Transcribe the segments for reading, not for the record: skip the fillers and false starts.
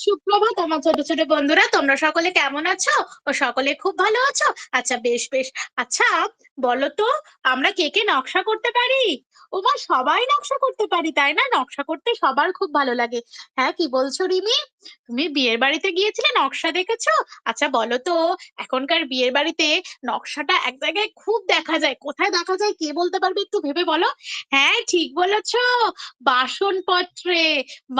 সুপ্রভাত আমার ছোট ছোট বন্ধুরা, তোমরা সকলে কেমন আছো? ও সকলে খুব ভালো আছো? আচ্ছা, বেশ বেশ। আচ্ছা, বলো তো, আমরা কে কে নকশা করতে পারি? ও মা, সবাই নকশা করতে পারি তাই না? নকশা করতে সবার খুব ভালো লাগে। হ্যাঁ, কি বলছো রিমি? তুমি বিয়ের বাড়িতে গিয়েছিলে, নকশা দেখেছো? আচ্ছা বলো তো, এখনকার বিয়ের বাড়িতে নকশাটা এক জায়গায় খুব দেখা যায়, কোথায় দেখা যায় কে বলতে পারবে? একটু ভেবে বলো। হ্যাঁ, ঠিক বলেছো, বাসনপত্রে,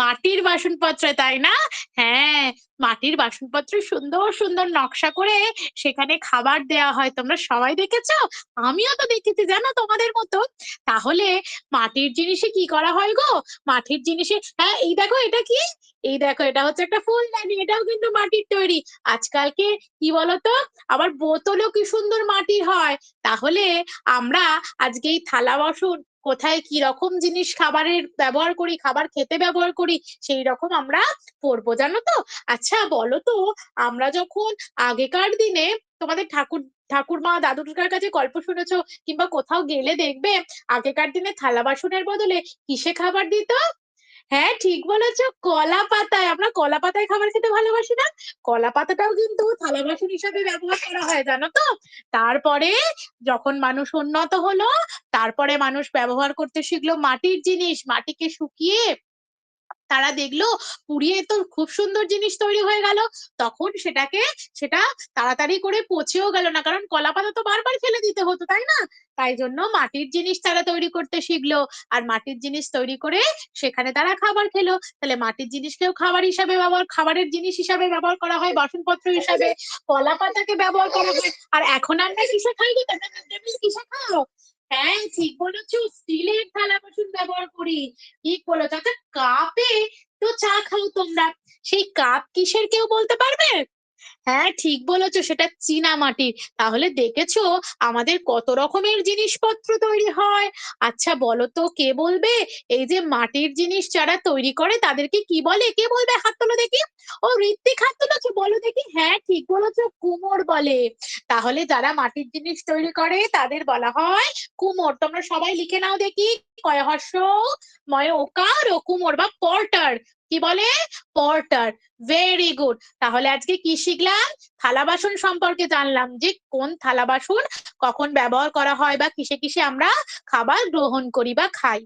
মাটির বাসনপত্রে, তাই না? হ্যাঁ, মাটির বাসনপত্রে সুন্দর সুন্দর নকশা করে সেখানে খাবার দেয়া হয়, তোমরা সবাই দেখেছো? আমিও তো দেখেছি জানো, তোমাদের মতো। তাহলে মাটির জিনিসে কি করা হয় গো? মাটির জিনিসে, হ্যাঁ, এই দেখো এটা কি? এই দেখো, এটা হচ্ছে একটা ফুলদানি, এটাও কিন্তু মাটির তৈরি। আজকালকে কি বলতো, আবার বোতলও কি সুন্দর মাটির হয়। তাহলে আমরা আজকে এই থালা বাসন কোথায় কি রকম জিনিস খাবারের ব্যবহার করি, খাবার খেতে ব্যবহার করি, সেই রকম আমরা করবো, জানো তো? আচ্ছা বলো তো, আমরা যখন আগেকার দিনে তোমাদের ঠাকুরমা দাদুর কাছে গল্প শুনেছো, কিংবা কোথাও গেলে দেখবে আগেকার দিনে থালা বাসনের বদলে কিসে খাবার দিত? হ্যাঁ, ঠিক বলেছো, কলা পাতায়। আমরা কলা পাতায় খাবার খেতে ভালোবাসি না? কলা পাতাটাও কিন্তু থালা বাসন হিসাবে ব্যবহার করা হয়, জানো তো? তারপরে যখন মানুষ উন্নত হলো, তারপরে মানুষ ব্যবহার করতে শিখলো মাটির জিনিস, মাটিকে শুকিয়ে তারা দেখলো পুড়িয়ে তো খুব সুন্দর জিনিস তৈরি হয়ে গেল। তখন সেটা তাড়াতাড়ি করে পচেও গেল না, কারণ কলা পাতা তো বারবার ফেলে দিতে হতো, তাই না? তাই জন্য মাটির জিনিস তারা তৈরি করতে শিখলো। আর মাটির জিনিস তৈরি করে সেখানে তারা খাবার খেলো। তাহলে মাটির জিনিসকেও খাবারের জিনিস হিসাবে ব্যবহার করা হয়, বাসনপত্র হিসাবে। কলা পাতাকে ব্যবহার করা হয়। আর এখন আমরা কিসে খাই গো? তোমরা মিড ডে মিল কিসে খাও? হ্যাঁ, ঠিক বলেছো, স্টিলের থালা বাসন ব্যবহার করি। ঠিক বলেছো। আচ্ছা, কাপে তো চা খাও তোমরা, সেই কাপ কিসের কেউ বলতে পারবে? হ্যাঁ, ঠিক বলেছো, সেটা চীনা মাটির। তাহলে দেখেছো আমাদের কত রকমের জিনিসপত্র তৈরি হয়। আচ্ছা বলো তো, কে বলবে এই যে মাটির জিনিস যারা তৈরি করে তাদেরকে কি বলে? কে বলবে? হাত তোলো দেখি। ও, ঋত্বিক হাত তুলেছো, বলো দেখি। হ্যাঁ, ঠিক বলেছো, কুমোর বলে। তাহলে যারা মাটির জিনিস তৈরি করে তাদের বলা হয় কুমোর। তোমরা সবাই লিখে নাও দেখি, কয় হর্ষ ময় ওকার ও কুমোর বা পর্টার। কি বলে? পর্টার। Very good. তাহলে আজকে কি শিখলাম? থালা বাসন সম্পর্কে জানলাম, যে কোন থালা বাসন কখন ব্যবহার করা হয় বা কিসে কিসে আমরা খাবার গ্রহণ করি বা খাই।